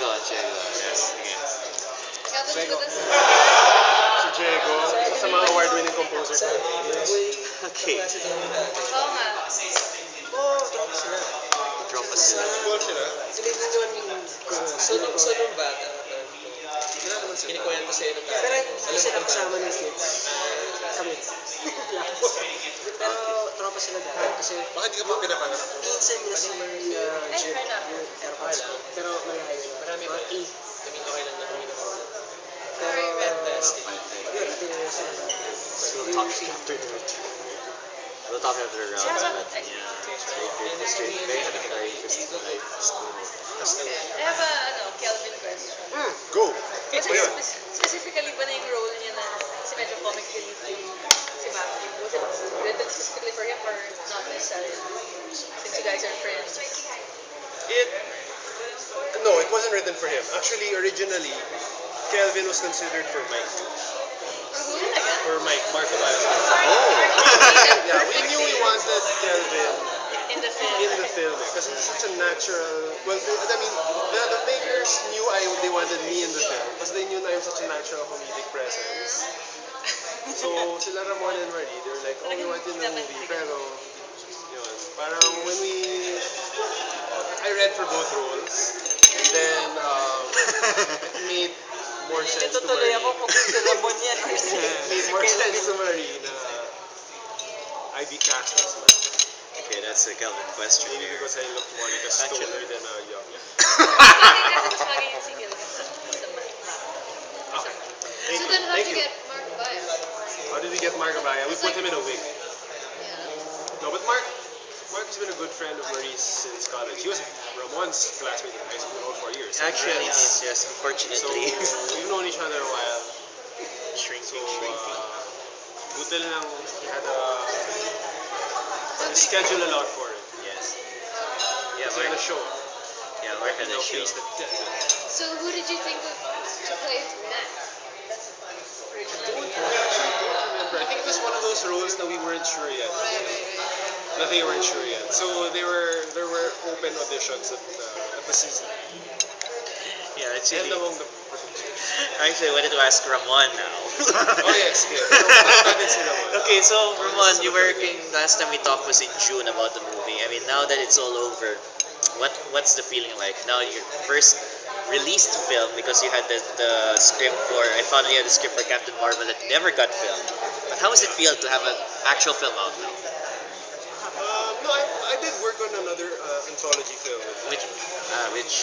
Diego. Yes. Calvin Diego. Lucas. Si Diego. Sa mga award-winning composers. Okay. Oo nga. Oo, tropa sila. Tropa sila. Goal sila. Nung bata, kinikwento sa'yo nung bata. Pero hindi sila kasama ng kids. Kami. Pero tropa sila dati. Kasi Bakit di ka pa pinapangarap? minsan nila si Maria Jeep fair enough. yung airpods ko. Pero malayo na. Marami ba? Mga E. Kami okay lang na kami naman. Pero, Fantastic. yun, ito yung nasa So top after the we'll talk after the round, but yeah, it's very good history. Very interesting life. I have a Kelvin question. Go! Was Ano it yun? specifically ba na yung role niya na si medyo comic relief yung si Matthew? Was it written specifically for him or not necessarily? Since you guys are friends. It No, it wasn't written for him. Actually, originally, Kelvin was considered for Mike. For Mike, Marco Baez. Oh! Yeah, we knew we wanted Kelvin In the film. in the film because he's such a natural. Well, I mean, the makers knew they wanted me in the film because they knew I'm such a natural comedic presence. So, sila Ramon and Marie, they were like, oh, we want you in the movie. Pero, yun, parang when I read for both roles, and then it made more sense to Marie. kung si Ramon yan. It made more sense to Marie na I be cast as Matt. Okay, that's a Kelvin question Maybe there. because I look more like a stoner than a young. Kasi mas bagay yung si Kelvin sa Matt. Okay. So then how Thank did you you. get Mark Baez? How did we get Mark Abaya? We put him in a wig. Yeah. No, but Mark has been a good friend of Marie's since college. He was Ramon's classmate in high school all 4 years. Actually, Yes. yes, So unfortunately. we've known each other a while. Shrinking. Buti lang he had a schedule allowed for it. Yes. Kasi he had a show. Yeah, Mark had a show. Face the death. So who did you think of to play Matt? I don't remember. I think it was one of those roles that we weren't sure yet. That they weren't sure yet. So there were open auditions at the season. Yeah, it's And really. among the producers. Actually, I wanted to ask Ramon now. Oh yes, yes. I didn't see that one. Okay, so Ramon, you were working last time we talked was in June about the movie. I mean, now that it's all over, what's the feeling like? Now your first released film because you had the script for. I found you had the script for Captain Marvel that never got filmed. But how does it feel to have an actual film out now? No, I did work on another anthology film Which which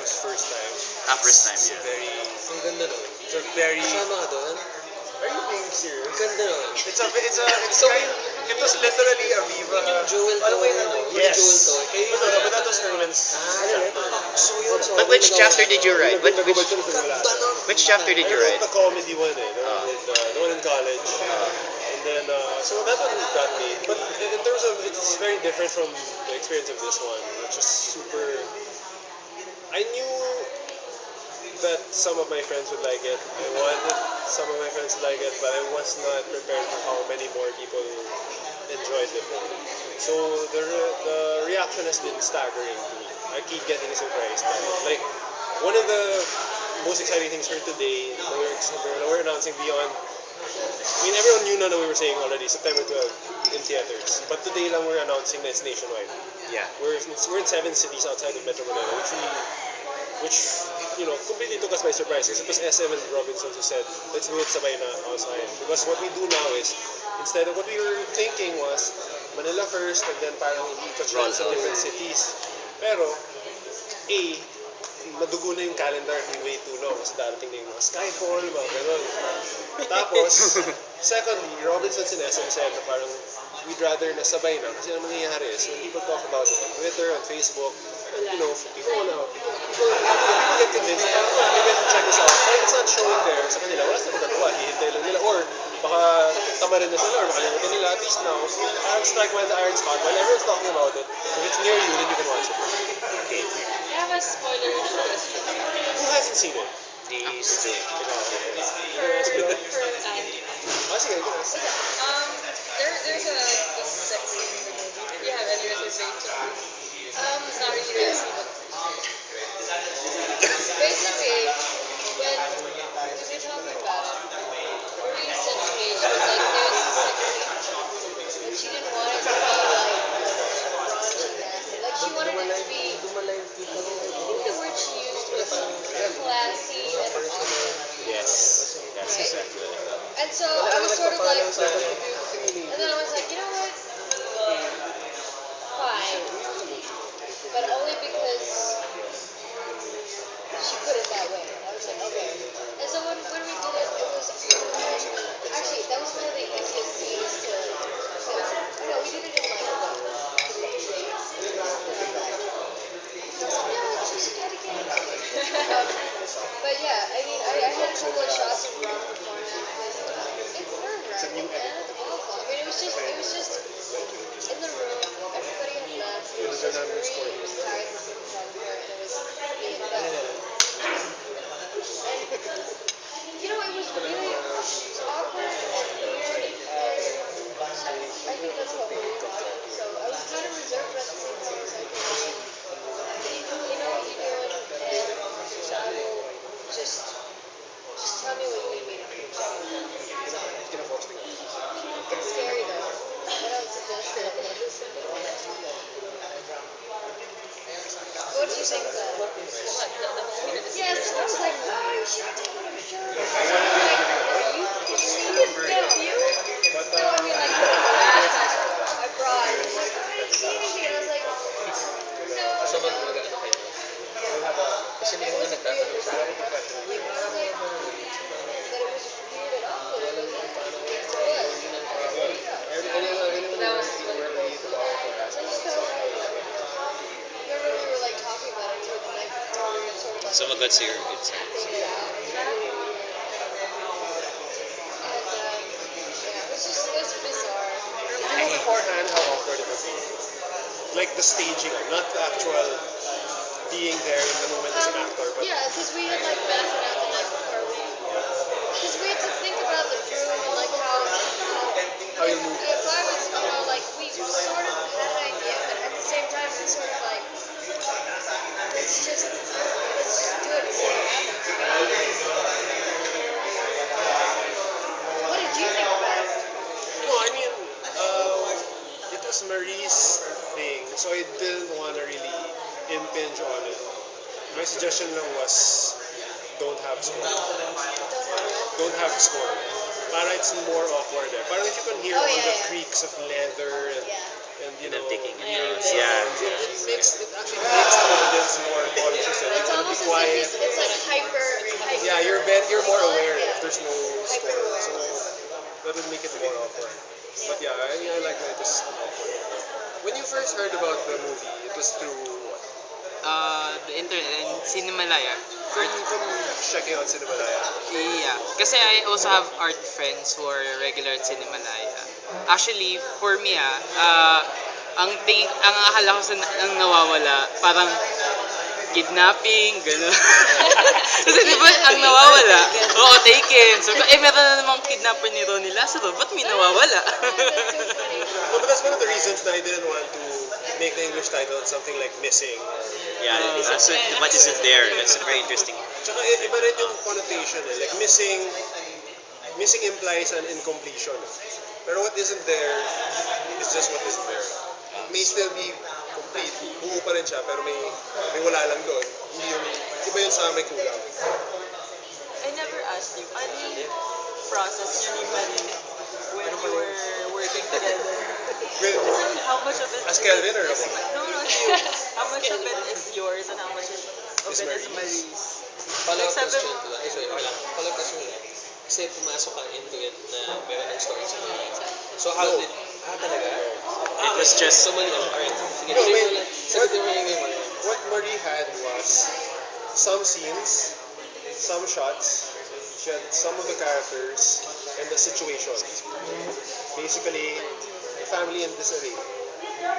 was first time. first time, It's a yeah. very, Ang ganda nun. it's a very. Kasama ka doon? Are you being serious? Ang ganda nun. It was literally a Viva. Yung Jewel to. Yes. Jewel to. No, but that was Erwin's. So yun. So But which chapter did you write? Ganda nun. Which chapter did you I wrote write? the comedy one, the one in college. And then, so that one got made. But in terms of, it's very different from the experience of this one, which was super. I knew that some of my friends would like it. I wanted some of my friends to like it, but I was not prepared for how many more people enjoyed the film. So the reaction has been staggering to me. I keep getting surprised. Like, one of the most exciting things for today, we're announcing Beyond. I mean, everyone knew na we were saying already, September 12 in theaters. But today lang we're announcing that it's nationwide. Yeah. We're in 7 cities outside of Metro Manila, which completely took us by surprise. Because it was SM and Robinsons who said, let's do it sabay na outside. Because what we do now is, instead of what we were thinking was, Manila first, and then parang ikot siya sa different cities. Pero, madugo na yung calendar if we wait too long. Kasi darating na yung mga Skyfall, mga ganon. Tapos, secondly, Robinsons and SM said na parang we'd rather na sabay na. Kasi ang mangyayari is, when people talk about it on Twitter, on Facebook, people get convinced, maybe I should check this out. Parang it's not showing there sa kanila. Wala silang magagawa. Hihintay lang nila. Or, baka tamarin na sila or makalimutan nila. At least now, parang strike while the iron's hot. While everyone's talking about it, if it's near you, then you can watch it. Okay. I have a spoilerish question. Who hasn't seen it? These two. Ah, sige, you can ask. There's a sex scene in the movie. You have any reservation? It's not really messy, but classy and awkward. Yes, that's Right? exactly it. And so I was sort of like, Nagpapaalam sa akin. and then I was like, you know what? Fine. But only because she put it that way. I was like, okay. And so when we did it, actually, that was one of the easiest scenes to film. Oh no, we did it in like what, 3 days? Something like that. Yeah, it's just dedicated to me. But yeah, I mean, I had a couple of shots of Ron performing because it's nerve wracking, man. It's awful. I mean, it was just in the room. Everybody had left. It was just Marie was tired from the photographer, and it was me and Beth. And it was really awkward and weird, and I think that's what Marie wanted. So I was kind of reserved, but at the same time, I was like, okay, Marie, you know what you're doing, and so I will just tell me what you need me to do. It's scary though. I don't suggest it. What did you think of that? What, the movie or the Yes, series? I was like, no, you should have told him, sure. Like, are you kidding me? No, you? No, I mean like abroad. He's like, are you kidding me? And I was like, no, Sobrang no. talaga kayo. Kasi may It mga was weird. nagtatanong sa akin. Like, I was like, that it was weird and awkward. It was. That was really cool. I just felt like, remember we were like talking about it even the night before. We were sort of like Sumagot si Jurgen. acting it out. And yeah, it was bizarre. Do you know beforehand how awkward it would be? Like the staging, not the actual being there in the moment as an actor, but Yeah, because we had like mapped it out the night before. Because we had to think about the room and like how you move. if I was, like we sort of had an idea, but at the same time we sort of like let's just do it and see what happens. What did you think about it? No, I mean, it was Marie's thing, so I didn't want to really impinge on it. My suggestion lang was don't have score. Don't have what? Don't have score. Para it's more awkward. Parang if you can hear Oh all yeah, the yeah. creaks of leather and And them taking it weird down. Yeah. sounds, it actually makes the audience more conscious and you It's want to be almost as if quiet. it's like hyper. Yeah, you're more aware Yeah. if there's no Hyper score. aware. So that would make it more awkward. But yeah, I like that it was awkward. When you first heard about the movie, it was through what? The internet and Cinemalaya. From checking out Cinemalaya. Yeah. Kasi I also have art friends who are regular at Cinemalaya. Actually, for me ang akala ko ang nawawala, parang kidnapping, gano'n. Kasi di ba, ang nawawala, oo, taken. So, meron na namang kidnapper ni Ronnie Lazaro, ba't may nawawala? That's so funny. No, but that's one of the reasons that I didn't want to make the English title something like Missing. Yeah, that's what isn't there. That's a very interesting. Tsaka iba rin yung connotation eh. Like missing implies an incompletion. Pero what isn't there is just what isn't there. It may still be complete. Buo pa rin siya, pero may wala lang doon. Hindi yung, iba yun sa may kulang. I never asked you, ano yung process niyo ni Marie when you were working together? With, How much of it as Kelvin or ako? No, not you. How much of it is yours and how much of Is it is Marie's. Marie's? Follow up Sabi question mo- to that. Ay, sorry, wala. Follow up question to that. Kasi pumasok ka into it na meron ng story sa kanya. So how No. did... talaga? It was just. So many alright. Sige, No, share wait. mo lang. Sagutin mo lang yung Marie. What Marie had was some scenes, some shots, she had some of the characters, and the situations. Basically, a family in disarray.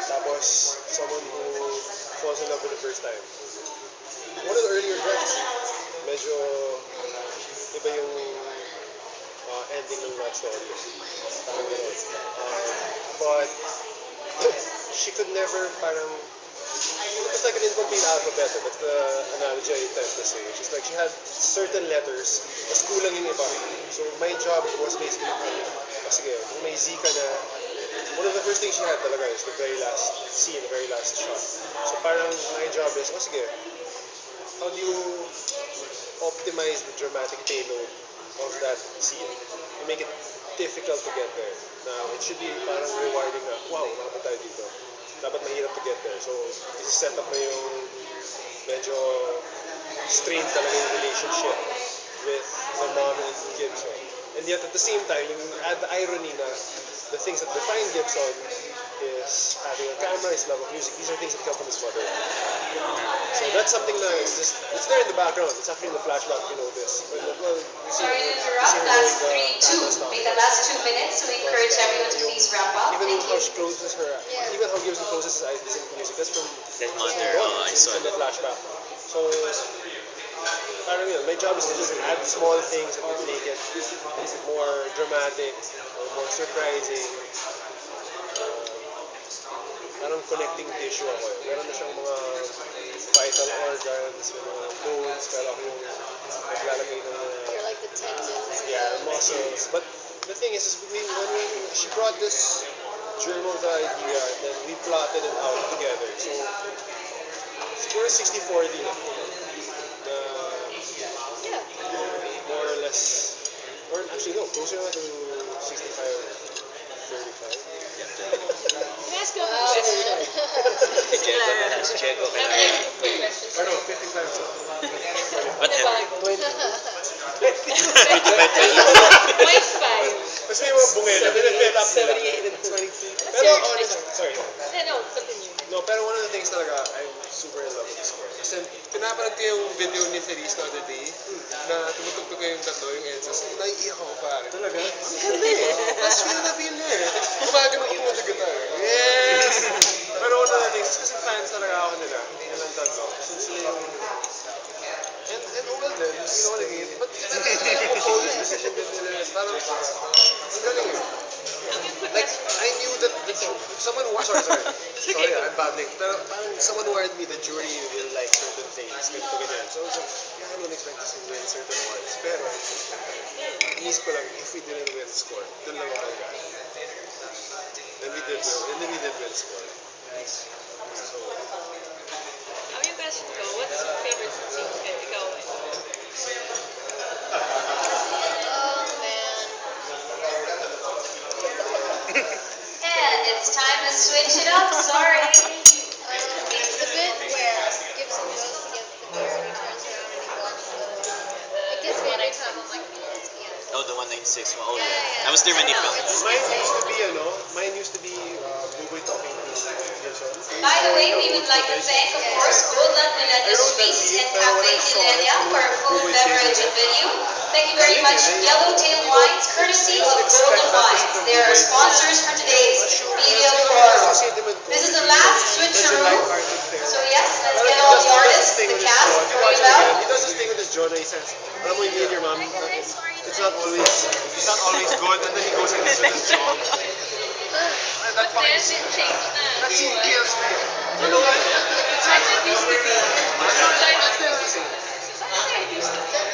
Tapos, someone who falls in love for the first time. One of the earlier drafts, medyo iba yung ending ng that story. Parang gano'n. But she could never parang it was like an incomplete alphabet. That's the analogy I tend to say. It's just like she had certain letters, mas kulang yung iba. So my job was basically sige, kung may Z ka na, one of the first things she had talaga is the very last scene, the very last shot. So parang my job is, sige, how do you optimize the dramatic payload of that scene? You make it difficult to get there. Now, it should be parang rewarding na, wow, umabot tayo dito. Dapat mahirap to get there. So, set up mo yung medyo strained talaga yung relationship with the mom and Gibson. And yet at the same time, you add the irony na the things that define Gibson is having a camera, his love of music. These are things that come from his mother. So that's something that is just, it's there in the background. It's actually in the flashback, you know this. But, well, Sorry to interrupt. That's 3-2. Make the last 2 minutes, so we encourage everyone to please wrap up. Even Thank how you. she closes her, even how Gibson closes his eyes listening to music, that's from His mother, Ron. oh, I It's saw from the that. flashback. So, parang yun, my job is to just add small things that would make it more dramatic or more surprising. Parang connecting tissue ako eh. Meron na siyang mga vital organs, may mga bones, pero ako yung naglalagay ng mga, You're like the tendons. yeah, muscles. But the thing is she brought this germ of the idea and then we plotted it out together. So, siguro 60-40 na. Na Yeah. more or less, or actually no, closer na to 65-35. Can I ask you a Wow. question? Si Checo na lang, si Checo ka I have na. like two quick questions. Or no, 55 to. Whatever. Mine's 5. Kasi may mga bungena, pinag-fill up nila. 78 and 23. Pero honest, sorry. No, continue. No, pero one of the things talaga, I'm super in love with the score. Kasi pinapanood ko yung video ni Feliz the other day, na tumutugtog ko yung tatlo, yung Edzos. Naiiyak ako pare. Talaga? Ang ganda eh. Mas feel na feel niya eh. Gumagano ko yung guitar. Yes! Pero one of the things, kasi fans talaga ako nila. Nilang tatlo. Kasi sila yung... And well then, you know what I mean? But yung Polish decision din nila, parang, ang galing eh. Like, I knew that someone who, sorry, I'm babbling. Pero parang someone warned me the jury will like certain things, ganito ganyan. So I was like, yeah, I don't expect us to win certain awards. Pero, inisip ko lang, if we didn't win score, dun lang ako magalit. And then we did win score. So, Ang yung question ko, what's your favorite scene? Ikaw eh. Oh man. And it's time to switch it up. Sorry. The bit where Gibson goes to get the beer and he turns around and he walks it gets me every time. I'm like, yeah. Oh, the 196 one. Oh, Yeah, yeah. yeah. I was there when they filmed It's- it. mine used to be Buboy talking to Gibson. By the way, we would like to thank, of course, Woodland Millennium Suites and Cafe Millennia for our food, beverage, and venue. Thank you very much, Yellowtail Wines, courtesy of Golden Wines. They are our sponsors for today's video forum. This is the last switcheroo. So yes, let's get all the artists, the cast, bring it out. He does this thing with his jaw, he says, alam mo, me and your mom, it's not always good, and then he goes and listens to his jaw. And that fucking scene, that scene kills me. You know what? It's not, That's what it used to be. that's not the same. That's what it used to be.